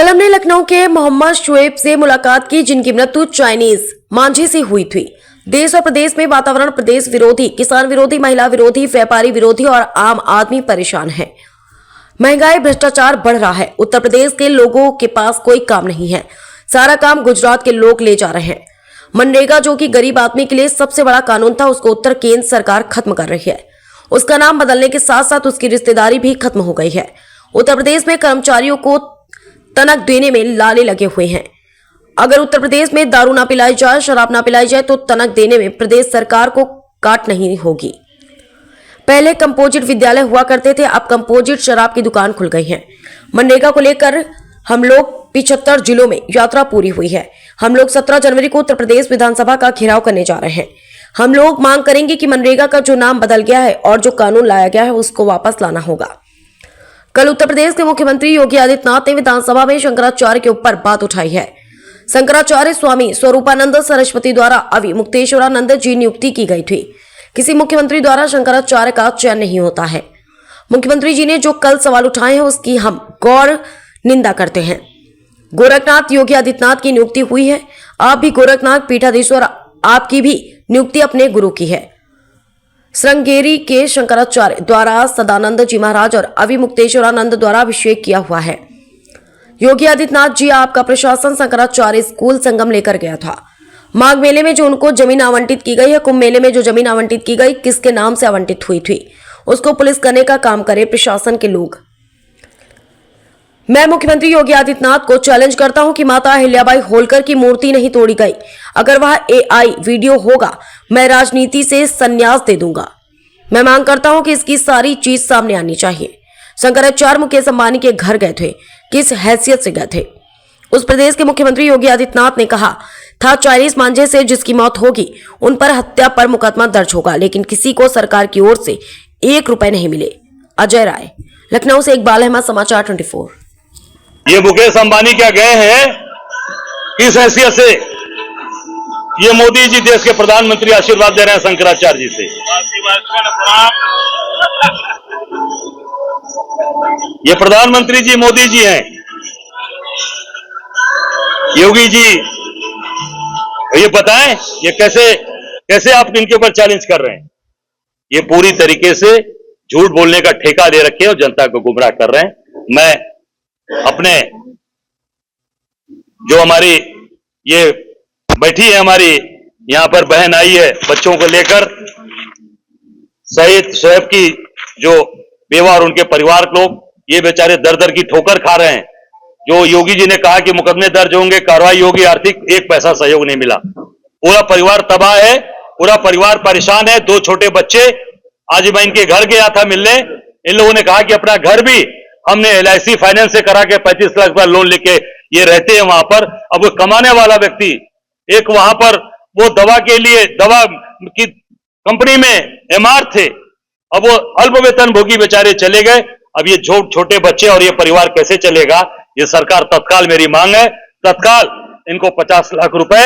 कल हमने लखनऊ के मोहम्मद शुएब से मुलाकात की, जिनकी मृत्यु चाइनीज मांझे से हुई थी। देश और प्रदेश में वातावरण प्रदेश विरोधी, किसान विरोधी, महिला विरोधी, व्यापारी विरोधी और आम आदमी परेशान है। महंगाई, भ्रष्टाचार बढ़ रहा है। उत्तर प्रदेश के लोगों के पास कोई काम नहीं है, सारा काम गुजरात के लोग ले जा रहे हैं। मनरेगा, जो कि गरीब आदमी के लिए सबसे बड़ा कानून था, उसको उत्तर केंद्र सरकार खत्म कर रही है। उसका नाम बदलने के साथ साथ उसकी रिश्तेदारी भी खत्म हो गई है। उत्तर प्रदेश में कर्मचारियों को तनख देने में लाले लगे हुए हैं। अगर उत्तर प्रदेश में दारू ना पिलाई जाए, शराब ना पिलाई जाए, तो तनख देने में प्रदेश सरकार को काट नहीं होगी। पहले कंपोजिट विद्यालय हुआ करते थे, अब कंपोजिट शराब की दुकान खुल गई है। मनरेगा को लेकर हम लोग 75 जिलों में यात्रा पूरी हुई है। हम लोग 17 जनवरी को उत्तर प्रदेश विधानसभा का घेराव करने जा रहे हैं। हम लोग मांग करेंगे कि मनरेगा का जो नाम बदल गया है और जो कानून लाया गया है उसको वापस लाना होगा। कल उत्तर प्रदेश के मुख्यमंत्री योगी आदित्यनाथ ने विधानसभा में शंकराचार्य के ऊपर बात उठाई है। शंकराचार्य स्वामी स्वरूपानंद सरस्वती द्वारा अवि मुक्तेश्वरानंद जी नियुक्ति की गई थी। किसी मुख्यमंत्री द्वारा शंकराचार्य का चयन नहीं होता है। मुख्यमंत्री जी ने जो कल सवाल उठाए हैं उसकी हम गौर निंदा करते हैं। गोरखनाथ योगी आदित्यनाथ की नियुक्ति हुई है। आप भी गोरखनाथ पीठाधीश और आपकी भी नियुक्ति अपने गुरु की है। श्रृंगेरी के शंकराचार्य द्वारा सदानंद जी महाराज और अवि मुक्तेश्वरानंद द्वारा अभिषेक किया हुआ है। योगी आदित्यनाथ जी, आपका प्रशासन शंकराचार्य स्कूल संगम लेकर गया था। माघ मेले में जो उनको जमीन आवंटित की गई है, कुंभ मेले में जो जमीन आवंटित की गई, किसके नाम से आवंटित हुई थी, उसको पुलिस करने का काम करे प्रशासन के लोग। मैं मुख्यमंत्री योगी आदित्यनाथ को चैलेंज करता हूं कि माता अहिल्याबाई होलकर की मूर्ति नहीं तोड़ी गई। अगर वह AI वीडियो होगा, मैं राजनीति से संन्यास दे दूंगा। मैं मांग करता हूं कि इसकी सारी चीज सामने आनी चाहिए। शंकराचार्य मुकेश अंबानी के घर गए थे, किस हैसियत से गए थे? उस प्रदेश के मुख्यमंत्री योगी आदित्यनाथ ने कहा था चाइनीज मांझे से जिसकी मौत होगी उन पर हत्या पर मुकदमा दर्ज होगा, लेकिन किसी को सरकार की ओर से 1 रुपए नहीं मिले। अजय राय, लखनऊ से इकबाल अहमद, समाचार 24। ये मुकेश अंबानी क्या गए हैं, किस हैसियत से? ये मोदी जी देश के प्रधानमंत्री आशीर्वाद दे रहे हैं शंकराचार्य जी से। ये प्रधानमंत्री जी मोदी जी हैं। योगी जी ये बताएं, ये कैसे आप इनके ऊपर चैलेंज कर रहे हैं? ये पूरी तरीके से झूठ बोलने का ठेका ले रखे हैं और जनता को गुमराह कर रहे हैं। मैं अपने जो हमारी ये बैठी है, हमारी यहां पर बहन आई है बच्चों को लेकर, शहीद शुएब की जो बेवा और उनके परिवार लोग, ये बेचारे दर दर की ठोकर खा रहे हैं। जो योगी जी ने कहा कि मुकदमे दर्ज होंगे, कार्रवाई होगी, आर्थिक 1 पैसा सहयोग नहीं मिला। पूरा परिवार तबाह है, पूरा परिवार परेशान है। 2 छोटे बच्चे, आज मैं इनके घर गया था मिलने, इन लोगों ने कहा कि अपना घर भी हमने LIC फाइनेंस से करा के 35 लाख का लोन लेके ये रहते हैं वहां पर। अब वो कमाने वाला व्यक्ति, एक वहां पर वो दवा के लिए दवा की कंपनी में MR थे, अब वो अल्प वेतन भोगी बेचारे चले गए। अब ये छोटे बच्चे और ये परिवार कैसे चलेगा? ये सरकार तत्काल, मेरी मांग है तत्काल इनको 50 लाख रुपए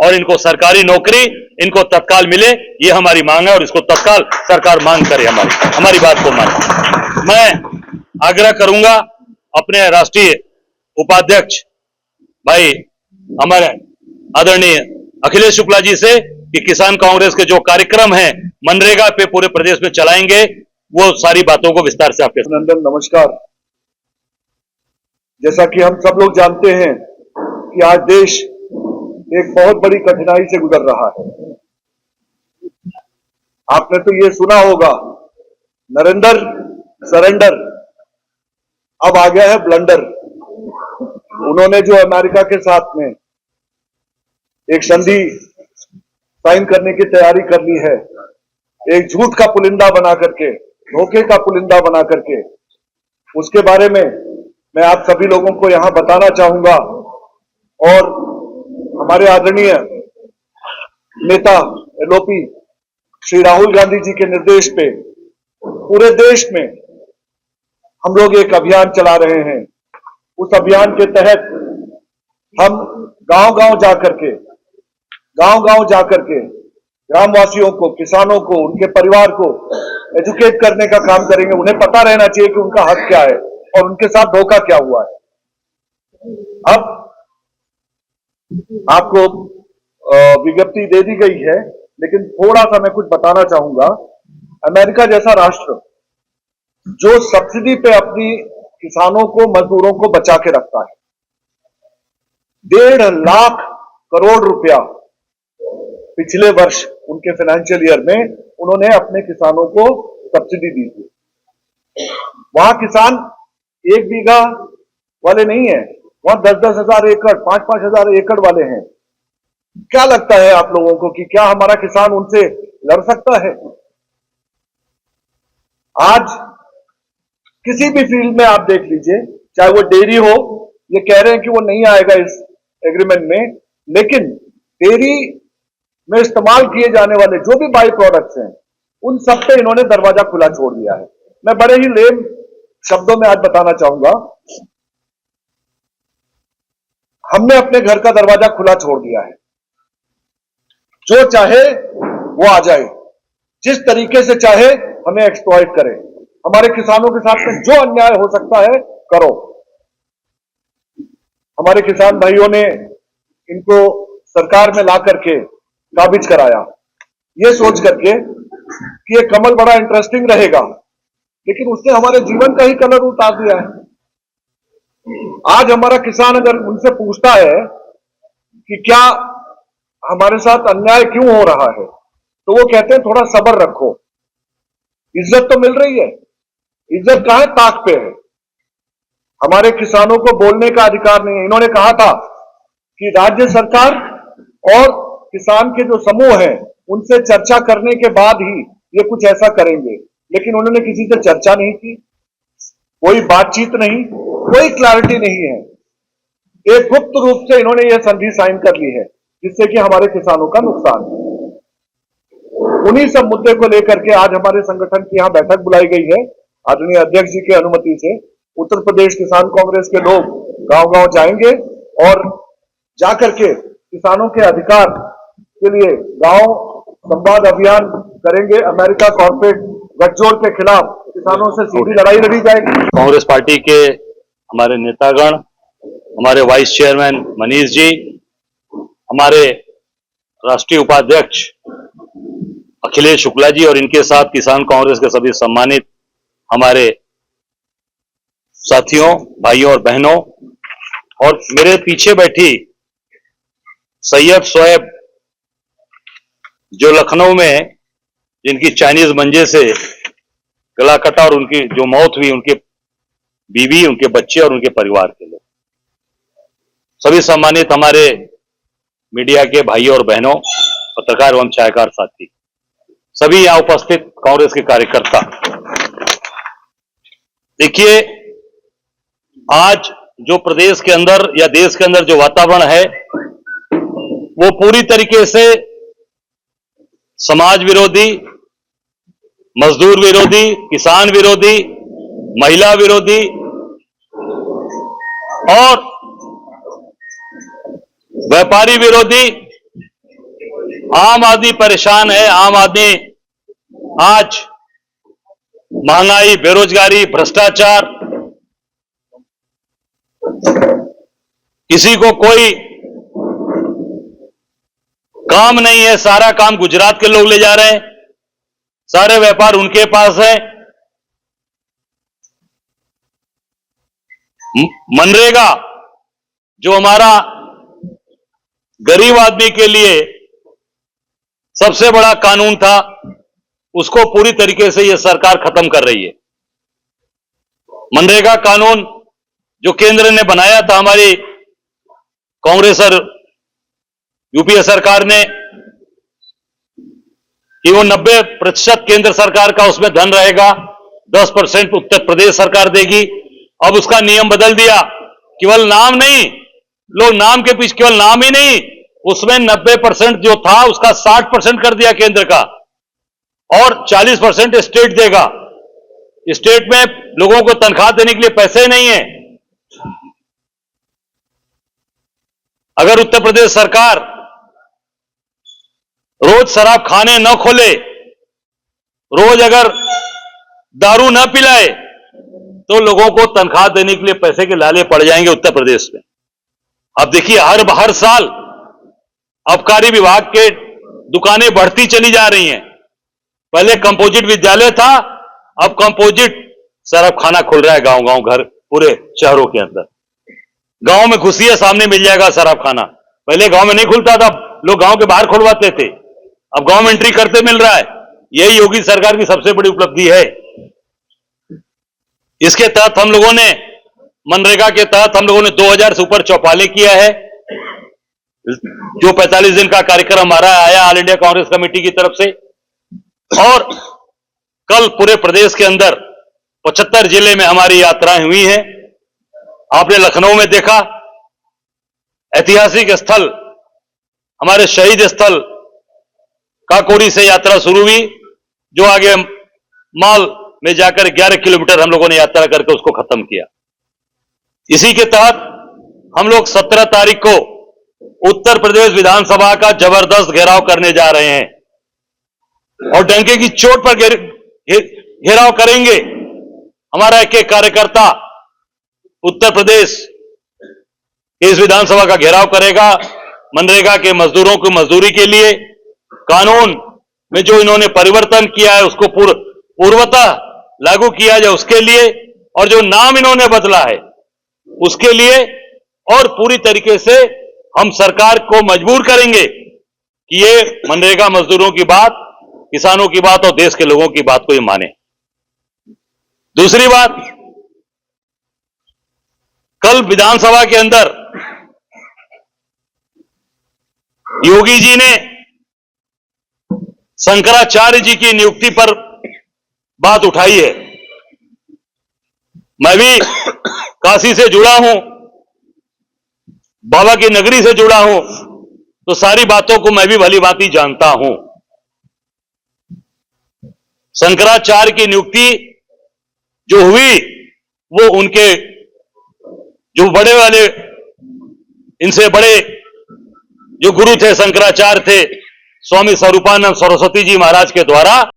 और इनको सरकारी नौकरी इनको तत्काल मिले, ये हमारी मांग है और इसको तत्काल सरकार मांग करे, हमारी बात को माने। मैं आग्रह करूंगा अपने राष्ट्रीय उपाध्यक्ष भाई हमारे आदरणीय अखिलेश शुक्ला जी से कि किसान कांग्रेस के जो कार्यक्रम हैं मनरेगा पे पूरे प्रदेश में चलाएंगे, वो सारी बातों को विस्तार से आपके नंदन। नमस्कार। जैसा कि हम सब लोग जानते हैं कि आज देश एक बहुत बड़ी कठिनाई से गुजर रहा है। आपने तो ये सुना होगा, नरेंद्र सरेंडर, अब आ गया है ब्लंडर। उन्होंने जो अमेरिका के साथ में एक संधि साइन करने की तैयारी कर ली है, एक झूठ का पुलिंदा बना करके, धोखे का पुलिंदा बना करके, उसके बारे में मैं आप सभी लोगों को यहां बताना चाहूंगा। और हमारे आदरणीय नेता LOP श्री राहुल गांधी जी के निर्देश पे पूरे देश में हम लोग एक अभियान चला रहे हैं। उस अभियान के तहत हम गांव-गांव जाकर के ग्रामवासियों को, किसानों को, उनके परिवार को एजुकेट करने का काम करेंगे। उन्हें पता रहना चाहिए कि उनका हक क्या है और उनके साथ धोखा क्या हुआ है। अब आपको विज्ञप्ति दे दी गई है, लेकिन थोड़ा सा मैं कुछ बताना चाहूंगा। अमेरिका जैसा राष्ट्र जो सब्सिडी पे अपनी किसानों को, मजदूरों को बचा के रखता है, 1.5 लाख करोड़ रुपया पिछले वर्ष उनके फाइनेंशियल ईयर में उन्होंने अपने किसानों को सब्सिडी दी थी। वहां किसान 1 बीघा वाले नहीं है, वहां 10-10 हजार एकड़, 5-5 हजार एकड़ वाले हैं। क्या लगता है आप लोगों को कि क्या हमारा किसान उनसे लड़ सकता है? आज किसी भी फील्ड में आप देख लीजिए, चाहे वो डेयरी हो, ये कह रहे हैं कि वो नहीं आएगा इस एग्रीमेंट में, लेकिन डेयरी में इस्तेमाल किए जाने वाले जो भी बाई प्रोडक्ट्स हैं, उन सब पे इन्होंने दरवाजा खुला छोड़ दिया है। मैं बड़े ही लेम शब्दों में आज बताना चाहूंगा, हमने अपने घर का दरवाजा खुला छोड़ दिया है। जो चाहे वो आ जाए, जिस तरीके से चाहे हमें एक्सप्लॉइट करे, हमारे किसानों के साथ में जो अन्याय हो सकता है करो। हमारे किसान भाइयों ने इनको सरकार में ला करके काबिज कराया, ये सोच करके कि ये कमल बड़ा इंटरेस्टिंग रहेगा, लेकिन उसने हमारे जीवन का ही कलर उतार दिया है। आज हमारा किसान अगर उनसे पूछता है कि क्या हमारे साथ अन्याय क्यों हो रहा है, तो वो कहते हैं थोड़ा सब्र रखो, इज्जत तो मिल रही है। इज्जत कहां है? ताक पे है। हमारे किसानों को बोलने का अधिकार नहीं है। इन्होंने कहा था कि राज्य सरकार और किसान के जो समूह हैं उनसे चर्चा करने के बाद ही ये कुछ ऐसा करेंगे, लेकिन उन्होंने किसी से चर्चा नहीं की, कोई बातचीत नहीं, कोई क्लैरिटी नहीं है। एक गुप्त रूप से इन्होंने यह संधि साइन कर ली है, जिससे कि हमारे किसानों का नुकसान है। उन्हीं सब मुद्दे को लेकर के आज हमारे संगठन की यहां बैठक बुलाई गई है। आदरणीय अध्यक्ष जी की अनुमति से उत्तर प्रदेश किसान कांग्रेस के लोग गांव-गांव जाएंगे और जाकर के किसानों के अधिकार के लिए गांव संवाद अभियान करेंगे। अमेरिका कॉर्पोरेट गठजोड़ के खिलाफ किसानों से सीधी लड़ाई लड़ी जाएगी। कांग्रेस पार्टी के हमारे नेतागण, हमारे वाइस चेयरमैन मनीष जी, हमारे राष्ट्रीय उपाध्यक्ष अखिलेश शुक्ला जी और इनके साथ किसान कांग्रेस के सभी सम्मानित हमारे साथियों, भाइयों और बहनों, और मेरे पीछे बैठी सैयद शोएब जो लखनऊ में जिनकी चाइनीज मंजे से गला कटा और उनकी जो मौत हुई, उनके बीवी, उनके बच्चे और उनके परिवार के लोग, सभी सम्मानित हमारे मीडिया के भाइयों और बहनों, पत्रकार एवं छायाकार साथी, सभी यहां उपस्थित कांग्रेस के कार्यकर्ता, देखिए आज जो प्रदेश के अंदर या देश के अंदर जो वातावरण है वो पूरी तरीके से समाज विरोधी, मजदूर विरोधी, किसान विरोधी, महिला विरोधी और व्यापारी विरोधी। आम आदमी परेशान है। आम आदमी आज महंगाई, बेरोजगारी, भ्रष्टाचार, किसी को कोई काम नहीं है, सारा काम गुजरात के लोग ले जा रहे हैं, सारे व्यापार उनके पास है। मनरेगा जो हमारा गरीब आदमी के लिए सबसे बड़ा कानून था, उसको पूरी तरीके से यह सरकार खत्म कर रही है। मनरेगा कानून जो केंद्र ने बनाया था, हमारी कांग्रेस और यूपीए सरकार ने, कि वो 90% केंद्र सरकार का उसमें धन रहेगा, 10% उत्तर प्रदेश सरकार देगी। अब उसका नियम बदल दिया, केवल नाम नहीं, लोग नाम के पीछे, केवल नाम ही नहीं, उसमें 90% जो था उसका 60% कर दिया केंद्र का, और 40% स्टेट देगा। स्टेट में लोगों को तनख्वाह देने के लिए पैसे नहीं है। अगर उत्तर प्रदेश सरकार रोज शराब खाने न खोले, रोज अगर दारू न पिलाए, तो लोगों को तनख्वाह देने के लिए पैसे के लाले पड़ जाएंगे उत्तर प्रदेश में। अब देखिए हर साल आबकारी विभाग के दुकानें बढ़ती चली जा रही हैं। पहले कंपोजिट विद्यालय था, अब कंपोजिट शराब खाना खुल रहा है गांव-गांव, घर पूरे शहरों के अंदर। गांव में घुसिए सामने मिल जाएगा शराब खाना। पहले गांव में नहीं खुलता था, लोग गांव के बाहर खुलवाते थे, अब गांव में एंट्री करते मिल रहा है। यही योगी सरकार की सबसे बड़ी उपलब्धि है। इसके तहत हम लोगों ने मनरेगा के तहत हम लोगों ने 2000 से ऊपर चौपाले किया है। जो 45 दिन का कार्यक्रम हमारा आया ऑल इंडिया कांग्रेस कमेटी की तरफ से, और कल पूरे प्रदेश के अंदर 75 जिले में हमारी यात्राएं हुई हैं। आपने लखनऊ में देखा, ऐतिहासिक स्थल हमारे शहीद स्थल काकोरी से यात्रा शुरू हुई, जो आगे माल में जाकर 11 किलोमीटर हम लोगों ने यात्रा करके उसको खत्म किया। इसी के तहत हम लोग 17 तारीख को उत्तर प्रदेश विधानसभा का जबरदस्त घेराव करने जा रहे हैं और डंके की चोट पर घेराव करेंगे। हमारा एक एक कार्यकर्ता उत्तर प्रदेश के इस विधानसभा का घेराव करेगा। मनरेगा के मजदूरों की मजदूरी के लिए कानून में जो इन्होंने परिवर्तन किया है उसको पूर्वतः लागू किया जाए उसके लिए, और जो नाम इन्होंने बदला है उसके लिए, और पूरी तरीके से हम सरकार को मजबूर करेंगे कि ये मनरेगा मजदूरों की बात, किसानों की बात और देश के लोगों की बात को ये माने। दूसरी बात, कल विधानसभा के अंदर योगी जी ने शंकराचार्य जी की नियुक्ति पर बात उठाई है। मैं भी काशी से जुड़ा हूं, बाबा की नगरी से जुड़ा हूं, तो सारी बातों को मैं भी भली भांति जानता हूं। शंकराचार्य की नियुक्ति जो हुई वो उनके जो बड़े वाले, इनसे बड़े जो गुरु थे शंकराचार्य थे, स्वामी स्वरूपानंद सरस्वती जी महाराज के द्वारा